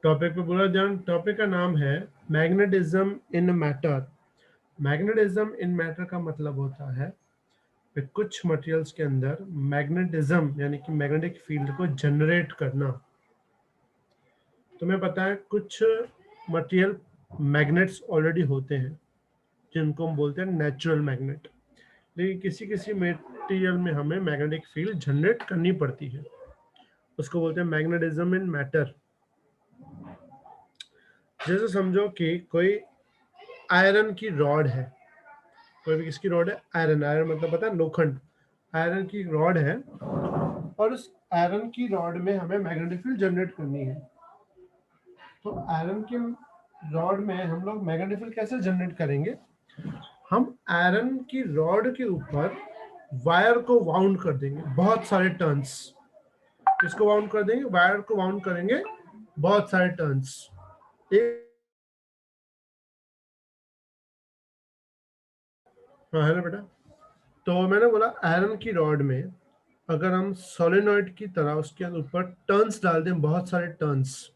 Topic पे पूरा ध्यान। टॉपिक का नाम है magnetism in matter. Magnetism in matter का मतलब होता है कि कुछ मटेरियल्स के अंदर मैग्नेटिज्म यानी कि मैग्नेटिक फील्ड को जनरेट करना। तुम्हें पता है कुछ मटेरियल मैग्नेट्स ऑलरेडी होते हैं जिनको हम बोलते हैं नेचुरल मैग्नेट, लेकिन किसी किसी मटेरियल में हमें मैग्नेटिक फील्ड जनरेट करनी पड़ती है, उसको बोलते हैं मैग्नेटिज्म इन मैटर। जैसे समझो कि कोई आयरन की रॉड है, कोई भी किसकी रॉड है, आयरन। आयरन मतलब पता है लोखंड। आयरन की रॉड है और उस आयरन की रॉड में हमें मैग्नेटिक फील्ड जनरेट करनी है। तो आयरन की रॉड में हम लोग मैग्नेटिक फील्ड कैसे जनरेट करेंगे? हम आयरन की रॉड के ऊपर वायर को वाउंड कर देंगे बहुत सारे टर्न्स। किसको वाउंड कर देंगे? वायर को वाउंड करेंगे बहुत सारे टर्न्स। एक हाँ है ना बेटा। तो मैंने बोला आयरन की रॉड में अगर हम सोलेनॉइड की तरह उसके ऊपर टर्न्स डाल दें, बहुत सारे टर्न्स,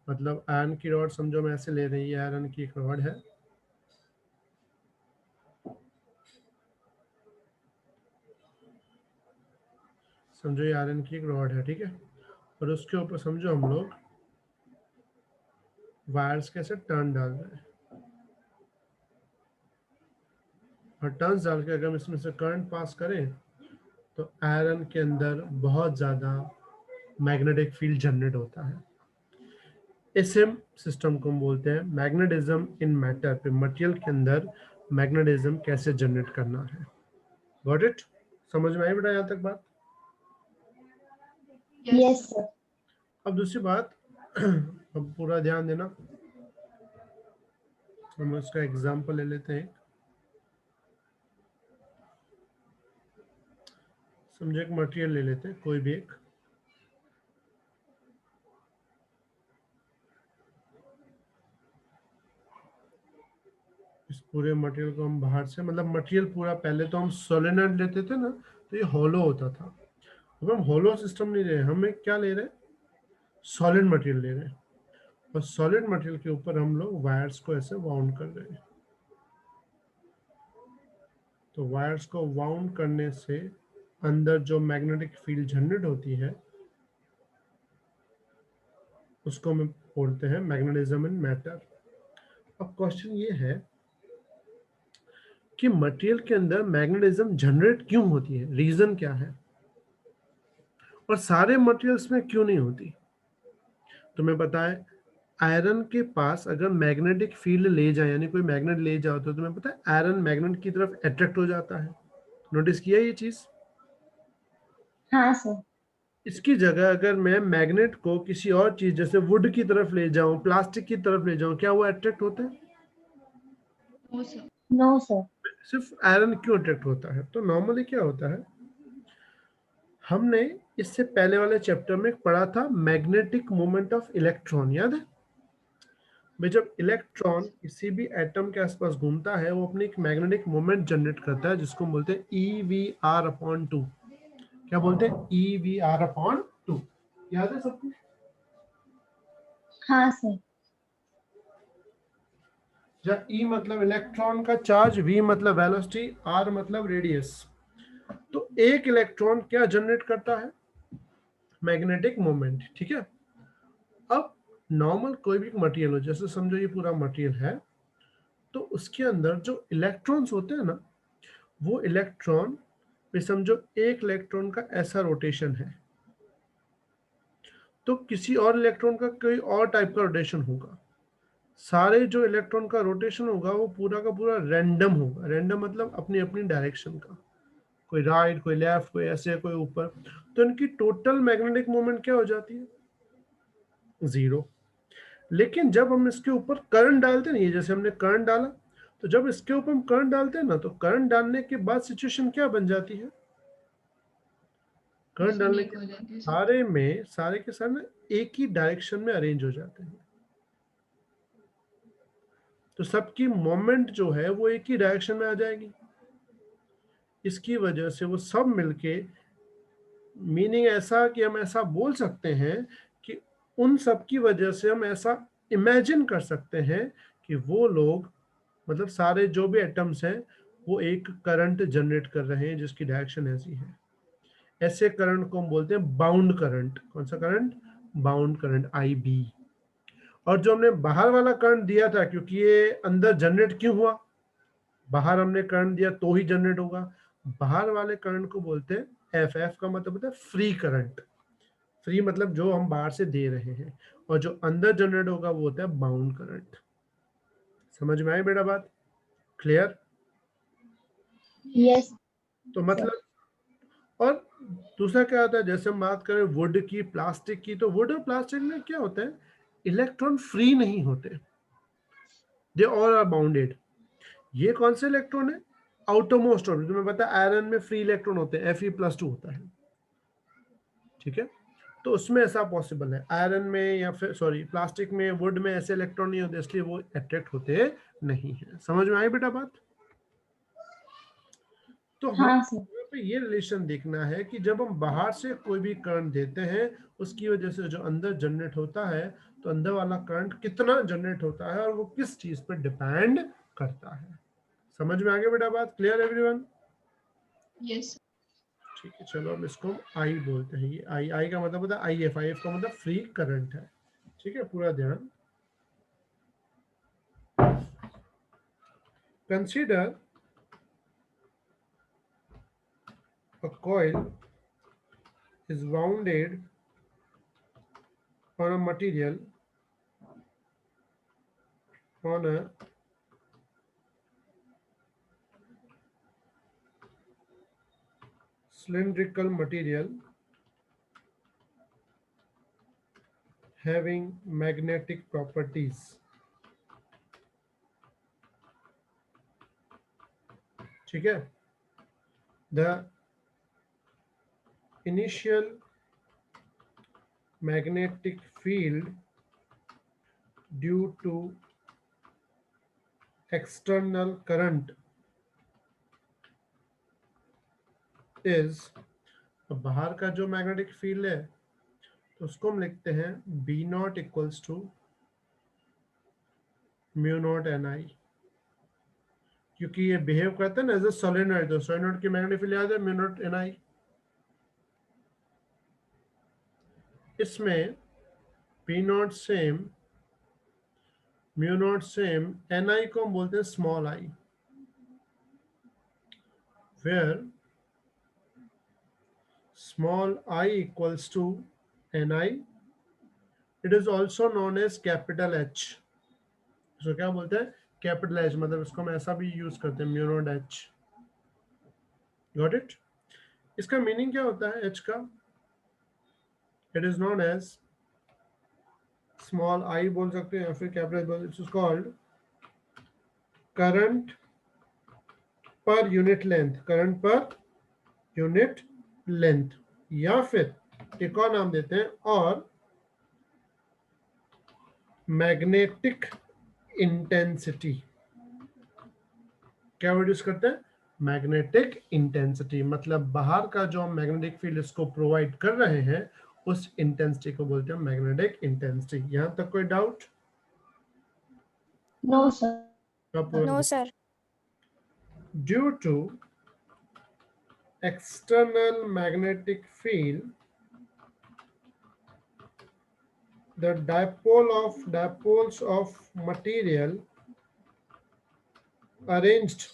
मतलब आयरन की रॉड समझो मैं ऐसे ले रही है, आयरन की एक रॉड है, समझो ये आयरन की एक रॉड है, ठीक है। और उसके ऊपर समझो हम लोग वायर्स कैसे टर्न डाल रहे हैं, और टर्न्स डाल के अगर हम इसमें से करंट पास करें तो आयरन के अंदर बहुत ज़्यादा मैग्नेटिक फील्ड जनरेट होता है। इसे सिस्टम को हम बोलते हैं मैग्नेटिज्म इन मैटर। पे मटेरियल के अंदर मैग्नेटिज्म कैसे जनरेट करना है। Got it? समझ में आई बेटा यहाँ तक बात? Yes sir. अब दूसरी बात अब पूरा ध्यान देना, हम उसका एग्जाम्पल ले लेते हैं। समझो एक मटेरियल ले लेते हैं, कोई भी एक। इस पूरे मटेरियल को हम बाहर से, मतलब मटेरियल पूरा, पहले तो हम सोलेनॉइड लेते थे ना तो ये हॉलो होता था। अब हम हॉलो सिस्टम नहीं ले रहे, हम एक क्या ले रहे हैं, सॉलिड मटेरियल ले रहे हैं। और सॉलिड मटेरियल के ऊपर हम लोग वायर्स को ऐसे वाउंड कर रहे हैं। तो वायर्स को वाउंड करने से अंदर जो मैग्नेटिक फील्ड जनरेट होती है उसको हम बोलते हैं मैग्नेटिज्म इन मैटर। अब क्वेश्चन ये है कि मटेरियल के अंदर मैग्नेटिज्म जनरेट क्यों होती है, रीजन क्या है, और सारे मटेरियल्स में क्यों नहीं होती? तुम्हें पता है आयरन के पास अगर मैग्नेटिक फील्ड ले जाए, यानी कोई मैग्नेट ले जाओ, तो तुम्हें पता है आयरन मैग्नेट की तरफ अट्रैक्ट हो जाता है। नोटिस किया ये चीज? हाँ सर। इसकी जगह अगर मैं मैग्नेट को किसी और चीज जैसे वुड की तरफ ले जाऊं, प्लास्टिक की तरफ ले जाऊं, क्या वो अट्रैक्ट होते हैं? No sir. सिर्फ आयरन क्यों अट्रैक्ट होता है? तो नॉर्मली क्या होता है, हमने इससे पहले वाले चैप्टर में पढ़ा था मैग्नेटिक मोमेंट ऑफ इलेक्ट्रॉन, याद है भाई? जब इलेक्ट्रॉन किसी भी एटम के आसपास घूमता है वो अपनी एक मैग्नेटिक मोमेंट जनरेट करता है जिसको हम बोलते हैं EV/2। क्या बोलते हैं? EV/2। याद है सबको? हाँ सर। जब E मतलब इलेक्ट्रॉन का चार्ज, V मतलब वेलोसिटी, R मतलब रेडियस। तो एक इलेक्ट्रॉन क्या जनरेट करता है? मैग्नेटिक मोमेंट, ठीक है। अब नॉर्मल कोई भी मटेरियल हो, जैसे समझो ये पूरा मटेरियल है, तो उसके अंदर जो इलेक्ट्रॉन्स होते हैं ना, वो इलेक्ट्रॉन पे समझो एक इलेक्ट्रॉन का ऐसा रोटेशन है, तो किसी और इलेक्ट्रॉन का कोई और टाइप का रोटेशन होगा। सारे जो इलेक्ट्रॉन का रोटेशन होगा वो पूरा का पूरा रैंडम होगा। रैंडम मतलब अपनी अपनी डायरेक्शन का, कोई राइट, कोई लेफ्ट, कोई ऐसे, कोई ऊपर। तो इनकी टोटल मैग्नेटिक मोमेंट क्या हो जाती है? जीरो। लेकिन जब हम इसके ऊपर करंट डालते हैं ना, ये जैसे हमने करंट डाला, तो जब इसके ऊपर हम करंट डालते हैं ना, तो करंट डालने के बाद सिचुएशन क्या बन जाती है? करंट डालने के सारे में, सारे के सारे ना एक ही डायरेक्शन में अरेंज हो जाते हैं। तो सबकी मोमेंट जो है वो एक ही डायरेक्शन में आ जाएगी। इसकी वजह से वो सब मिलके, मीनिंग ऐसा कि हम ऐसा बोल सकते हैं कि उन सब की वजह से हम ऐसा इमेजिन कर सकते हैं कि वो लोग, मतलब सारे जो भी एटम्स हैं, वो एक करंट जनरेट कर रहे हैं जिसकी डायरेक्शन ऐसी है। ऐसे करंट को हम बोलते हैं बाउंड करंट। कौन सा करंट? Bound current, IB। और जो हमने बाहर वाला करंट दिया था, क्योंकि ये अंदर जनरेट क्यों हुआ, बाहर हमने करंट दिया तो ही जनरेट होगा, बाहर वाले करंट को बोलते हैं FF का मतलब होता है फ्री करंट। फ्री मतलब जो हम बाहर से दे रहे हैं, और जो अंदर जनरेट होगा वो होता है बाउंड करंट। समझ में आई बेटा बात? क्लियर? यस तो सर। मतलब, और दूसरा क्या होता है, जैसे हम बात करें वुड की, प्लास्टिक की, तो वुड और प्लास्टिक में क्या होता है, इलेक्ट्रॉन फ्री नहीं होते, दे ऑल आर बाउंडेड। ये कौन से इलेक्ट्रॉन है? Outermost orbit. तुम्हें पता है आयरन में फ्री इलेक्ट्रॉन होते हैं, Fe+2 होता है, ठीक है। तो उसमें ऐसा पॉसिबल है, आयरन में या फिर सॉरी प्लास्टिक में, वुड में ऐसे इलेक्ट्रॉन नहीं होते, इसलिए वो अट्रैक्ट होते नहीं है। समझ में आई बेटा बात? तो हम हाँ सर। यहाँ पे ये रिलेशन देखना है कि जब हम बाहर से कोई भी करंट देते हैं, उसकी वजह से जो अंदर जनरेट होता है, तो अंदर वाला करंट कितना जनरेट होता है और वो किस चीज पर डिपेंड करता है। समझ में आ गया बेटा बात? Clear everyone? यस। ठीक है, चलो अब इसको हम आई बोलते हैं। ये आई, आई का मतलब होता है IF। IF का मतलब फ्री करंट है, ठीक है, पूरा ध्यान। Consider a coil is wounded on a material, on a cylindrical material having magnetic properties, ठीक है। The initial magnetic field due to external current is, अब बाहर का जो मैग्नेटिक फील्ड है, तो उसको हम लिखते हैं B0 इक्वल्स टू μ0 Ni, क्योंकि ये बिहेव करता है ना एज ए सोलेनॉइड। तो सोलेनॉइड की मैग्नेटिक फील्ड याद है, μ0 Ni। इसमें P0 सेम, μ0 सेम, Ni को हम बोलते हैं small i, where small I equals to Ni. It is also known as capital H। इसको क्या बोलते हैं? Capital H। मतलब इसको हम ऐसा भी यूज करते हैं, μ0 H। Got it? इसका मीनिंग क्या होता है H का? It is known as small I बोल सकते हैं या फिर capital, it's called current per unit length. Current per unit length, या फिर एक और नाम देते हैं, और मैग्नेटिक इंटेंसिटी। क्या वर्ड यूज करते हैं? Magnetic intensity. मतलब बाहर का जो हम मैग्नेटिक फील्ड इसको प्रोवाइड कर रहे हैं, उस इंटेंसिटी को बोलते हैं मैग्नेटिक इंटेंसिटी। यहां तक कोई doubt? No sir. No sir. Due to external magnetic field, the dipoles of material arranged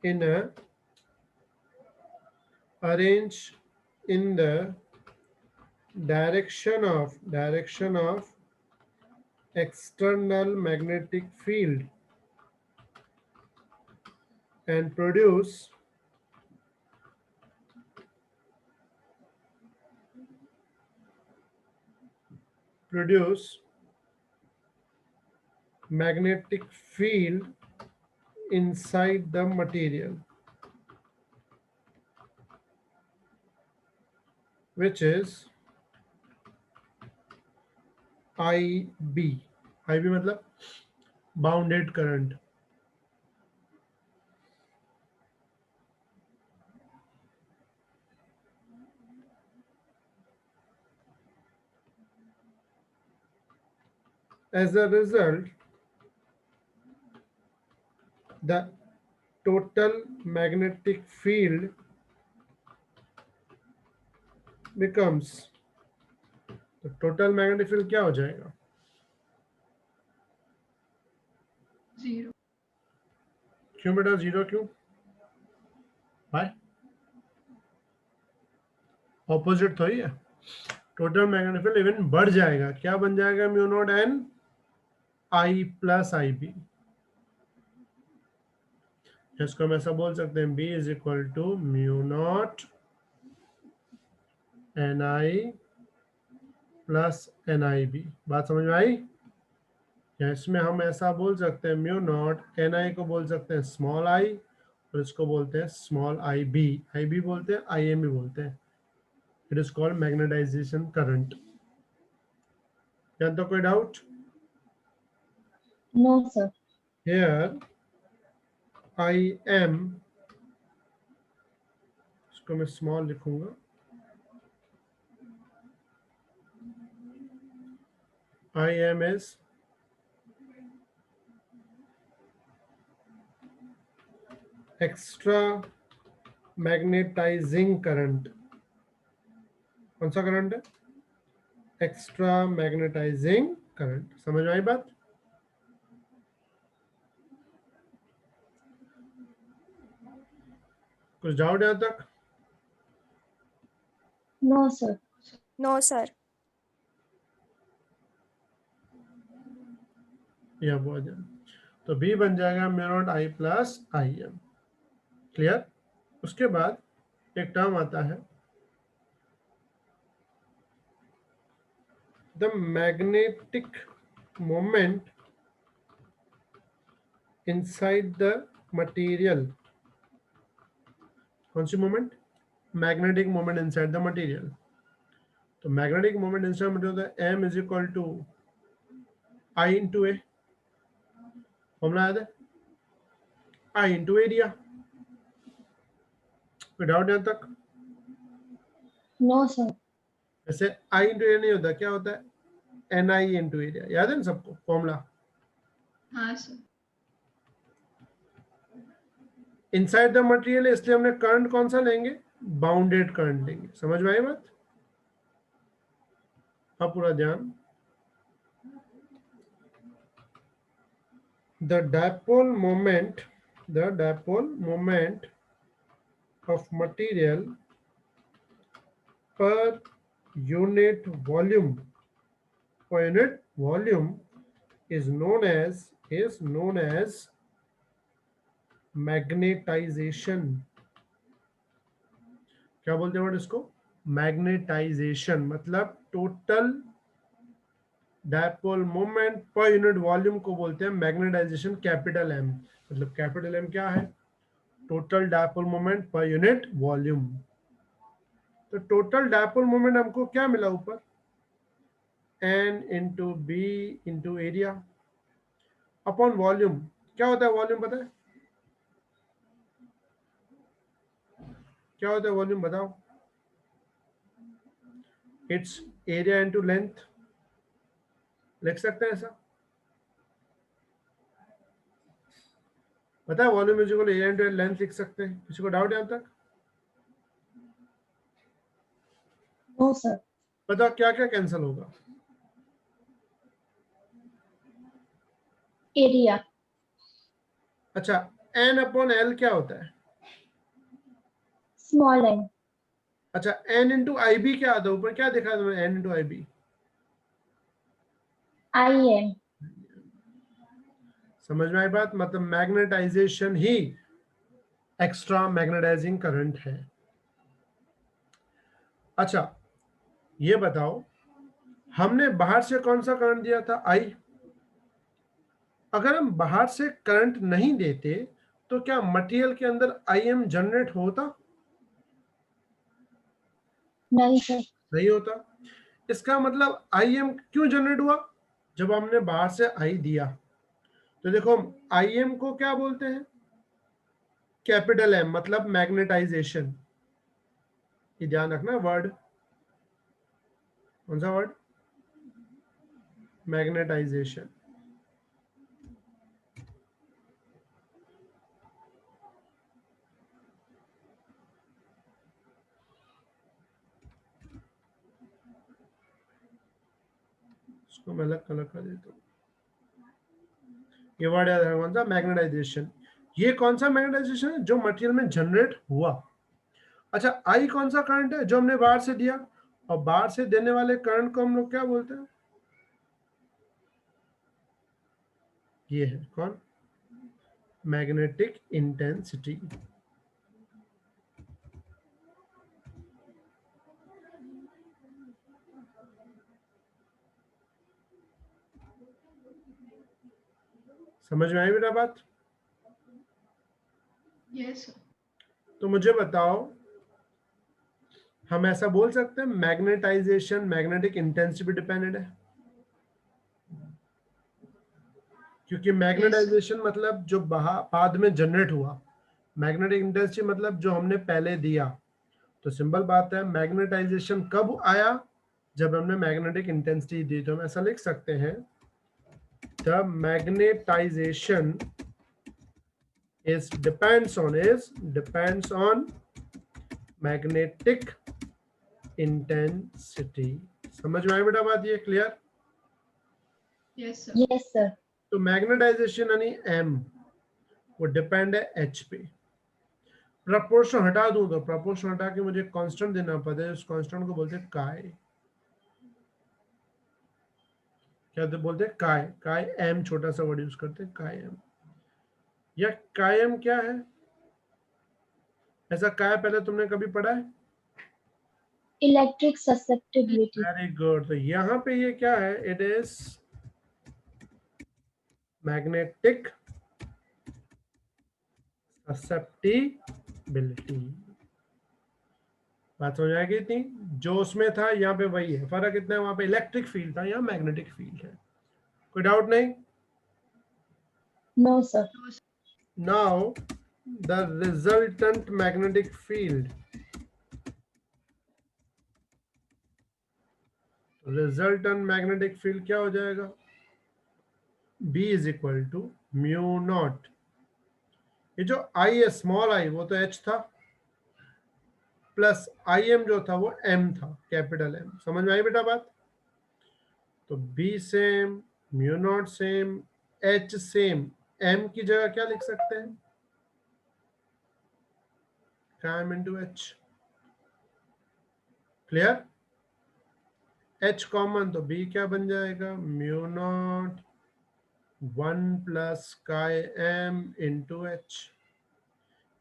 in a arranged in the direction of external magnetic field and produce magnetic field inside the material, which is IB। IB मतलब bounded current. As a result, the total magnetic field becomes, तो total magnetic field क्या हो जाएगा? 0. क्यों बेटा 0 क्यों? भाई opposite तो ही है, टोटल मैग्नेटिक फील्ड इवन बढ़ जाएगा, क्या बन जाएगा? Mu not N I plus I B. इसको हम ऐसा बोल सकते हैं, B is equal to mu not N I plus N I B. बात समझ में आई? या इसमें हम ऐसा बोल सकते हैं, म्यू नॉट एन आई को बोल सकते हैं स्मॉल आई, और इसको बोलते हैं स्मॉल आई बी बोलते हैं, आई एम भी बोलते हैं। It is called magnetisation current. क्या तो कोई doubt? No, sir. Here I M, इसको मैं स्मॉल लिखूंगा, I M is extra magnetising current. कौन सा करंट है? Extra magnetising current. समझ में आई बात? कुछ डाउट यहां तक? No, sir. No, sir. यह बहुत जाए तो बी बन जाएगा mu naught I plus I M. Clear? उसके बाद एक टर्म आता है, the magnetic moment inside the material. कौन सी moment? Magnetic moment inside the material. तो मैग्नेटिक मोमेंट इनसाइड मटेरियल होता है M is equal to I into A. Formula याद है? I into area. कोई डाउट यहां तक? No, sir. वैसे आई इंटू ए नहीं होता, क्या होता है? एन आई इंटू एरिया। याद है ना सबको फॉर्मूला? हाँ सर. इनसाइड द मटेरियल है, इसलिए हमने करंट कौन सा लेंगे? बाउंडेड करंट लेंगे। समझ में आई बात? अब पूरा ध्यान, the dipole moment of material per unit volume is known as magnetization। क्या बोलते हैं इसको? मैग्नेटाइजेशन। मतलब total dipole moment per unit volume को बोलते हैं मैग्नेटाइजेशन, कैपिटल एम। मतलब कैपिटल एम क्या है? Total dipole moment per unit volume. तो टोटल डायपोल मोमेंट हमको क्या मिला ऊपर? N into B into area upon volume. क्या होता है वॉल्यूम? पता है क्या होता है वॉल्यूम? बताओ। It's area into length. लिख सकते हैं ऐसा? पता है volume is equal area into length लिख सकते हैं? किसी को डाउट यहां तक? No, sir. बताओ क्या क्या कैंसिल होगा? Area. अच्छा, एन अपॉन एल क्या होता है? Small n. अच्छा, एन इंटू आई बी क्या आता है? ऊपर क्या दिखा तुम्हें? एन इंटू आई बी। IM. समझ में आई बात? मतलब मैग्नेटाइजेशन ही एक्स्ट्रा मैग्नेटाइजिंग करंट है। अच्छा, ये बताओ, हमने बाहर से कौन सा करंट दिया था? आई। अगर हम बाहर से करंट नहीं देते तो क्या मटेरियल के अंदर आईएम जनरेट होता? नहीं, sir. नहीं होता। इसका मतलब आईएम क्यों जनरेट हुआ? जब हमने बाहर से आई दिया। तो देखो, आईएम को क्या बोलते हैं? कैपिटल एम, मतलब मैग्नेटाइजेशन। ये ध्यान रखना वर्ड। कौन सा वर्ड? मैग्नेटाइजेशन। इसको मैं अलग कलर कर देता हूँ। ये वर्ड याद है कौन सा? मैग्नेटाइजेशन। ये कौन सा मैग्नेटाइजेशन है? जो मटेरियल में जनरेट हुआ। अच्छा, आई कौन सा करंट है? जो हमने बाहर से दिया, और बाहर से देने वाले करंट को हम लोग क्या बोलते हैं? ये है कौन? Magnetic intensity. समझ में आई बेटा बात? Yes sir. तो मुझे बताओ, हम ऐसा बोल सकते हैं मैग्नेटाइजेशन मैग्नेटिक इंटेंसिटी डिपेंडेंट है? क्योंकि मैग्नेटाइजेशन मतलब जो बाद में जनरेट हुआ, मैग्नेटिक इंटेंसिटी मतलब जो हमने पहले दिया। तो सिंपल बात है, मैग्नेटाइजेशन कब आया? जब हमने मैग्नेटिक इंटेंसिटी दी। तो हम ऐसा लिख सकते हैं, the magnetization depends on magnetic intensity। समझ में आई बेटा बात? ये clear? Yes sir. Yes, sir. तो मैग्नेटाइजेशन यानी m, वो डिपेंड है h पे। प्रपोर्शन हटा दूं तो प्रपोर्शन हटा के मुझे कांस्टेंट देना पड़ता है। उस कांस्टेंट को बोलते हैं काय। क्या तो बोलते हैं? काय। काय m छोटा सा वर्ड यूज करते हैं, काय m। या काय m क्या है? ऐसा काय पहले तुमने कभी पढ़ा है? Electric susceptibility. Very good. तो यहाँ पे ये क्या है? It is magnetic susceptibility. बात समझ आएगी इतनी? जो उसमें था यहाँ पे वही है, फर्क इतना है, वहां पे इलेक्ट्रिक फील्ड था, यहाँ मैग्नेटिक फील्ड है। कोई डाउट नहीं? No, sir. Now the resultant magnetic field, resultant magnetic field क्या हो जाएगा? B is equal to mu not. ये जो I है, स्मॉल आई, वो तो H था, प्लस IM जो था वो M था, कैपिटल M। समझ में आई बेटा बात? तो B same, mu naught same, H same, M की जगह क्या लिख सकते हैं? M into H। Clear? H common, तो B क्या बन जाएगा? म्यू नॉट 1 प्लस काय M इंटू H।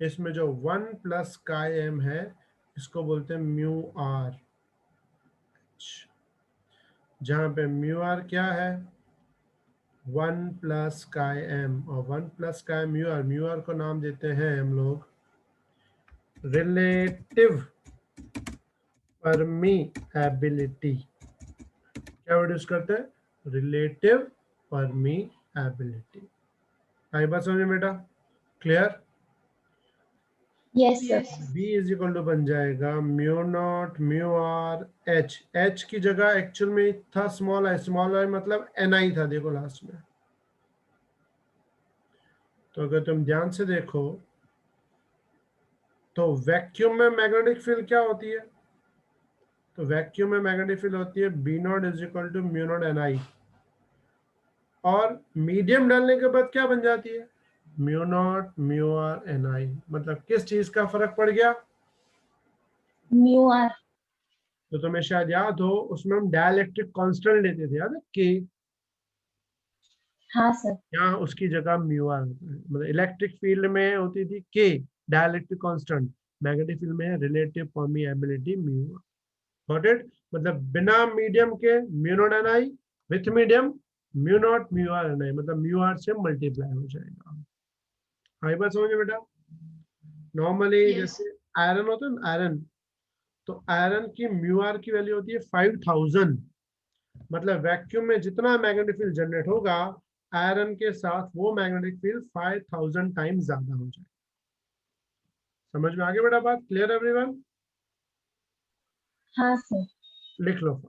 इसमें जो 1 प्लस काय M है, इसको बोलते हैं म्यू आर। जहां पे म्यू आर क्या है? 1 प्लस काय M, और 1 प्लस काय म्यू आर को नाम देते हैं हम लोग रिलेटिव परमीएबिलिटी। क्या वर्ड यूज करते हैं? रिलेटिव परमीएबिलिटी। आई बात समझ में बेटा? Clear? Yes, sir. B is equal to बन जाएगा mu not mu R H। H की जगह एक्चुअल में था स्मॉल आई, स्मॉल आई मतलब Ni था, देखो लास्ट में। तो अगर तुम ध्यान से देखो तो वैक्यूम में मैग्नेटिक फील्ड क्या होती है? तो वैक्यूम में मैग्नेटिक फील्ड होती है B not is equal to mu not Ni। और मीडियम डालने के बाद क्या बन जाती है? Mu not mu R Ni। मतलब किस चीज का फर्क पड़ गया? Mu R. तो तुम्हें शायद याद हो, उसमें हम डाइलेक्ट्रिक कांस्टेंट लेते थे, याद है? के। हाँ, sir. यहाँ उसकी जगह म्यू आर होता है। मतलब इलेक्ट्रिक फील्ड में होती थी के, डाइलेक्ट्रिक कांस्टेंट। मैग्नेटिक फील्ड में relative permeability mu R. Got it? मतलब बिना मीडियम के mu not Ni, with medium mu not mu R Ni, मतलब म्यू आर से मल्टीप्लाई हो जाएगा। आई बात समझे बेटा? Normally Yes. जैसे आयरन होता है ना, आयरन, तो आयरन की म्यू आर की वैल्यू होती है 5000। मतलब वैक्यूम में जितना मैग्नेटिक फील्ड जनरेट होगा, आयरन के साथ वो मैग्नेटिक फील्ड 5000 टाइम्स ज्यादा हो जाए। समझ में आगे बेटा बात? Clear everyone? हाँ, sir. लिख लो।